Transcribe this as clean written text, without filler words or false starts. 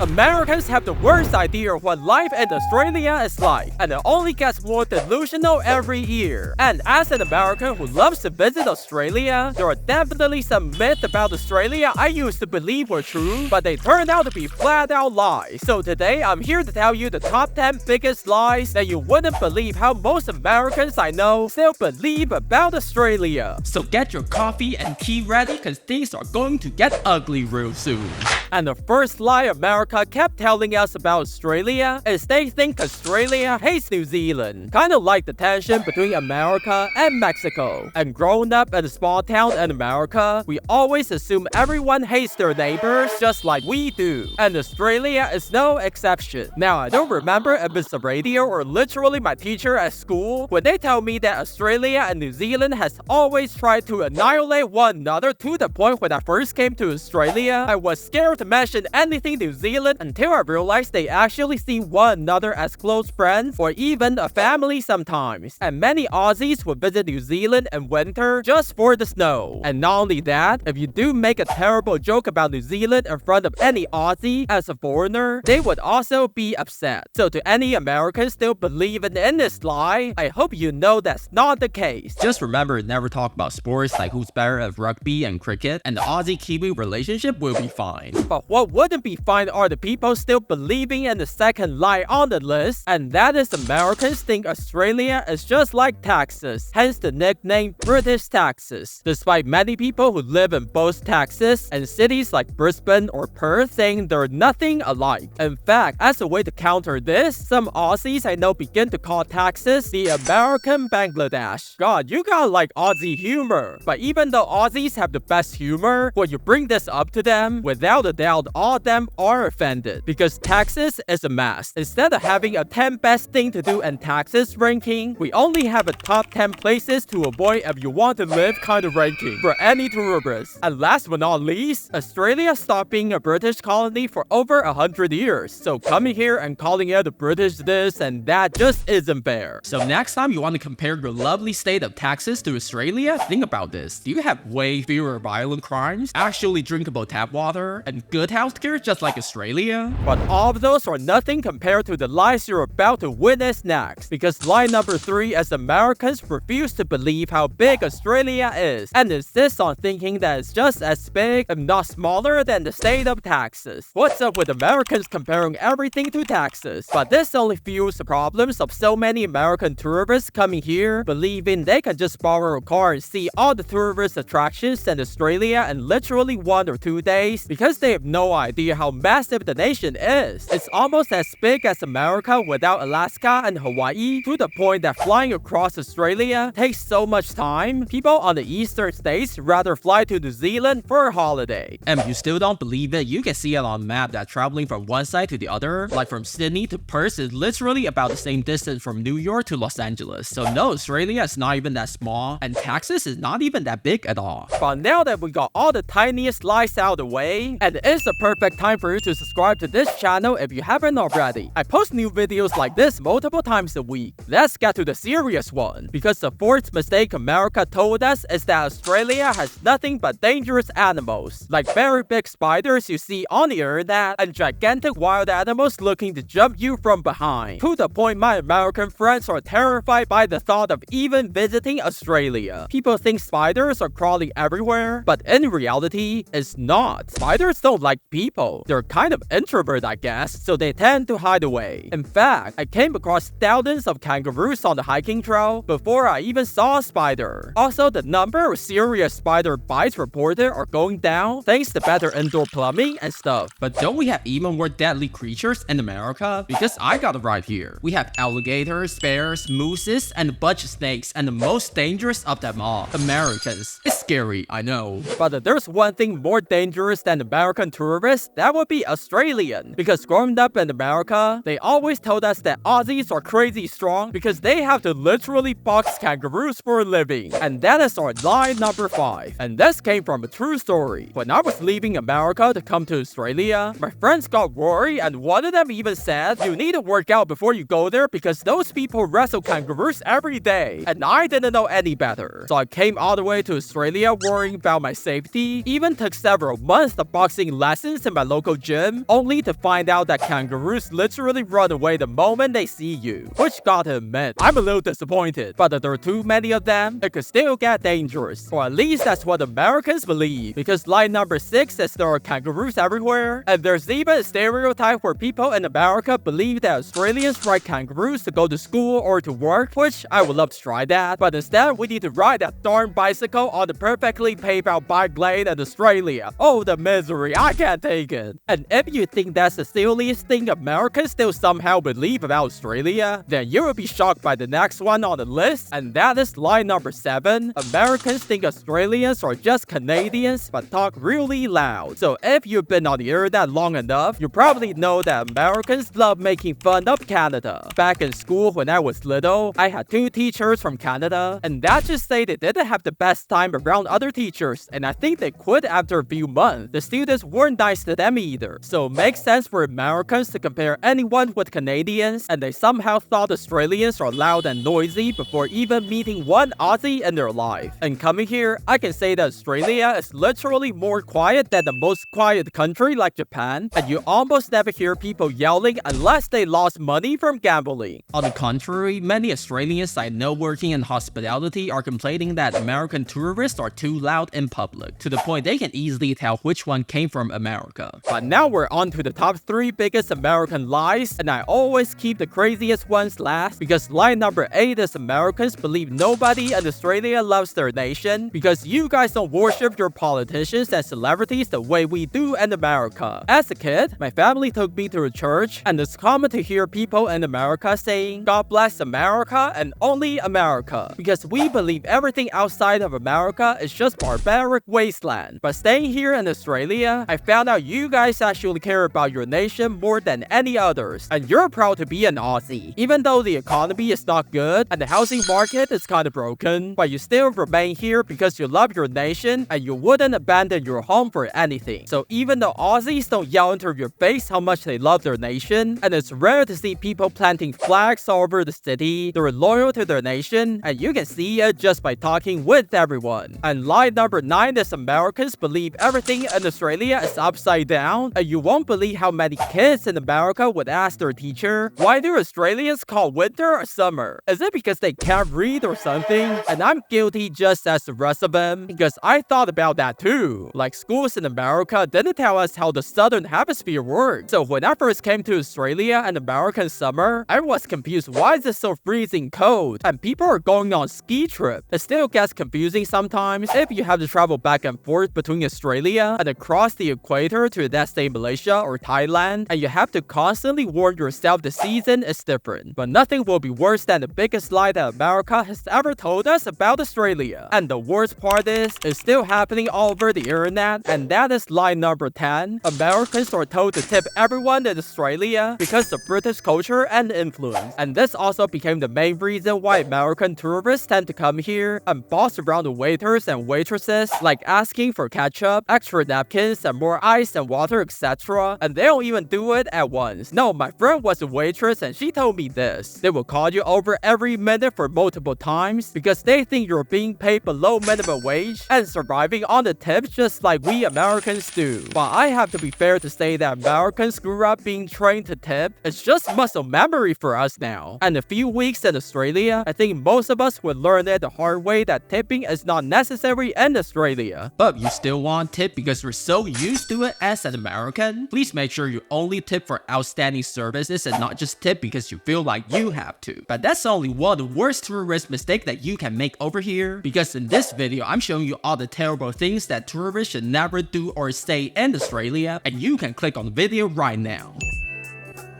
Americans have the worst idea of what life in Australia is like, and it only gets more delusional every year. And as an American who loves to visit Australia, there are definitely some myths about Australia I used to believe were true, but they turned out to be flat out lies. So today, I'm here to tell you the top 10 biggest lies that you wouldn't believe how most Americans I know still believe about Australia. So get your coffee and tea ready, cause things are going to get ugly real soon. And the first lie America kept telling us about Australia is they think Australia hates New Zealand. Kinda like the tension between America and Mexico. And growing up in a small town in America, we always assume everyone hates their neighbors just like we do. And Australia is no exception. Now, I don't remember if it's the radio or literally my teacher at school when they tell me that Australia and New Zealand has always tried to annihilate one another, to the point when I first came to Australia, I was scared to mention anything New Zealand until I realized they actually see one another as close friends or even a family sometimes. And many Aussies would visit New Zealand in winter just for the snow. And not only that, if you do make a terrible joke about New Zealand in front of any Aussie as a foreigner, they would also be upset. So to any Americans still believing in this lie, I hope you know that's not the case. Just remember, never talk about sports like who's better at rugby and cricket, and the Aussie-Kiwi relationship will be fine. But what wouldn't be fine are the people still believing in the second lie on the list, and that is Americans think Australia is just like Texas, hence the nickname British Texas. Despite many people who live in both Texas and cities like Brisbane or Perth saying they're nothing alike. In fact, as a way to counter this, some Aussies I know begin to call Texas the American Bangladesh. God, you got like Aussie humor. But even though Aussies have the best humor, when you bring this up to them, without a doubt, all of them are offended because Texas is a mess. Instead of having a 10 best thing to do in Texas ranking, we only have a top 10 places to avoid if you want to live kind of ranking for any tourists. And last but not least, Australia stopped being a British colony for over 100 years. So coming here and calling it a British this and that just isn't fair. So next time you want to compare your lovely state of Texas to Australia, think about this. Do you have way fewer violent crimes, actually drinkable tap water, and good healthcare just like Australia? But all of those are nothing compared to the lies you're about to witness next. Because lie number 3 is Americans refuse to believe how big Australia is and insist on thinking that it's just as big, if not smaller, than the state of Texas. What's up with Americans comparing everything to Texas? But this only fuels the problems of so many American tourists coming here, believing they can just borrow a car and see all the tourist attractions in Australia in literally 1 or 2 days because they have no idea how massive the nation is. It's almost as big as America without Alaska and Hawaii, to the point that flying across Australia takes so much time. People on the eastern states rather fly to New Zealand for a holiday. And if you still don't believe it, you can see it on a map that traveling from one side to the other, like from Sydney to Perth, is literally about the same distance from New York to Los Angeles. So no, Australia is not even that small, and Texas is not even that big at all. But now that we got all the tiniest lies out of the way, and it's the perfect time for you to subscribe to this channel if you haven't already. I post new videos like this multiple times a week. Let's get to the serious one, because the fourth mistake America told us is that Australia has nothing but dangerous animals, like very big spiders you see on the internet and gigantic wild animals looking to jump you from behind. To the point my American friends are terrified by the thought of even visiting Australia. People think spiders are crawling everywhere, but in reality, it's not. Spiders don't like people. They're kind of introvert, I guess, so they tend to hide away. In fact, I came across thousands of kangaroos on the hiking trail before I even saw a spider. Also, the number of serious spider bites reported are going down thanks to better indoor plumbing and stuff. But don't we have even more deadly creatures in America? Because I got it right here. We have alligators, bears, mooses, and a bunch of snakes, and the most dangerous of them all, Americans. It's scary, I know. But there's one thing more dangerous than American tourists, that would be Australian. Because growing up in America, they always told us that Aussies are crazy strong because they have to literally box kangaroos for a living. And that is our lie number 5. And this came from a true story. When I was leaving America to come to Australia, my friends got worried and one of them even said, you need to work out before you go there because those people wrestle kangaroos every day. And I didn't know any better. So I came all the way to Australia Australia worrying about my safety, even took several months of boxing lessons in my local gym, only to find out that kangaroos literally run away the moment they see you. Which, gotta admit, I'm a little disappointed, but if there are too many of them, it could still get dangerous. Or at least that's what Americans believe, because lie number 6 says there are kangaroos everywhere, and there's even a stereotype where people in America believe that Australians ride kangaroos to go to school or to work, which I would love to try that, but instead we need to ride that darn bicycle on the perfectly paved out bike lane in Australia. Oh, the misery, I can't take it. And if you think that's the silliest thing Americans still somehow believe about Australia, then you will be shocked by the next one on the list, and that is lie number 7. Americans think Australians are just Canadians but talk really loud. So if you've been on the internet long enough, you probably know that Americans love making fun of Canada. Back in school when I was little, I had 2 teachers from Canada, and that just say they didn't have the best time around other teachers, and I think they quit after a few months. The students weren't nice to them either. So it makes sense for Americans to compare anyone with Canadians, and they somehow thought Australians are loud and noisy before even meeting one Aussie in their life. And coming here, I can say that Australia is literally more quiet than the most quiet country like Japan, and you almost never hear people yelling unless they lost money from gambling. On the contrary, many Australians I know working in hospitality are complaining that American tourists are too loud in public, to the point they can easily tell which one came from America. But now we're on to the top 3 biggest American lies, and I always keep the craziest ones last, because lie number 8 is Americans believe nobody in Australia loves their nation because you guys don't worship your politicians and celebrities the way we do in America. As a kid, my family took me to a church, and it's common to hear people in America saying, "God bless America and only America," because we believe everything outside of America is just barbaric wasteland. But staying here in Australia, I found out you guys actually care about your nation more than any others, and you're proud to be an Aussie. Even though the economy is not good and the housing market is kind of broken, but you still remain here because you love your nation and you wouldn't abandon your home for anything. So even though Aussies don't yell into your face how much they love their nation, and it's rare to see people planting flags all over the city, they're loyal to their nation, and you can see it just by talking with everyone. And lie number 9 is Americans believe everything in Australia is upside down, and you won't believe how many kids in America would ask their teacher, "Why do Australians call winter or summer? Is it because they can't read or something?" And I'm guilty just as the rest of them, because I thought about that too. Like, schools in America didn't tell us how the southern hemisphere works. So when I first came to Australia and American summer, I was confused, why is it so freezing cold? And people are going on ski trip. It still gets confusing sometimes if you have to travel back and forth between Australia and across the equator to let's say Malaysia or Thailand, and you have to constantly warn yourself the season is different. But nothing will be worse than the biggest lie that America has ever told us about Australia. And the worst part is, it's still happening all over the internet, and that is lie number 10. Americans are told to tip everyone in Australia because of British culture and influence. And this also became the main reason why American tourists tend to come here and boss around the waiters and waitresses, like asking for ketchup, extra napkins, and more ice and water, etc. And they don't even do it at once. No, my friend was a waitress and she told me this. They will call you over every minute for multiple times because they think you're being paid below minimum wage and surviving on the tips just like we Americans do. But I have to be fair to say that Americans grew up being trained to tip. It's just muscle memory for us now. And a few weeks in Australia, I think most of us would learn it the hard way that tipping is not necessary in Australia. But you still want tip because you're so used to it as an American? Please make sure you only tip for outstanding services and not just tip because you feel like you have to. But that's only one of the worst tourist mistakes that you can make over here, because in this video I'm showing you all the terrible things that tourists should never do or say in Australia, and you can click on the video right now.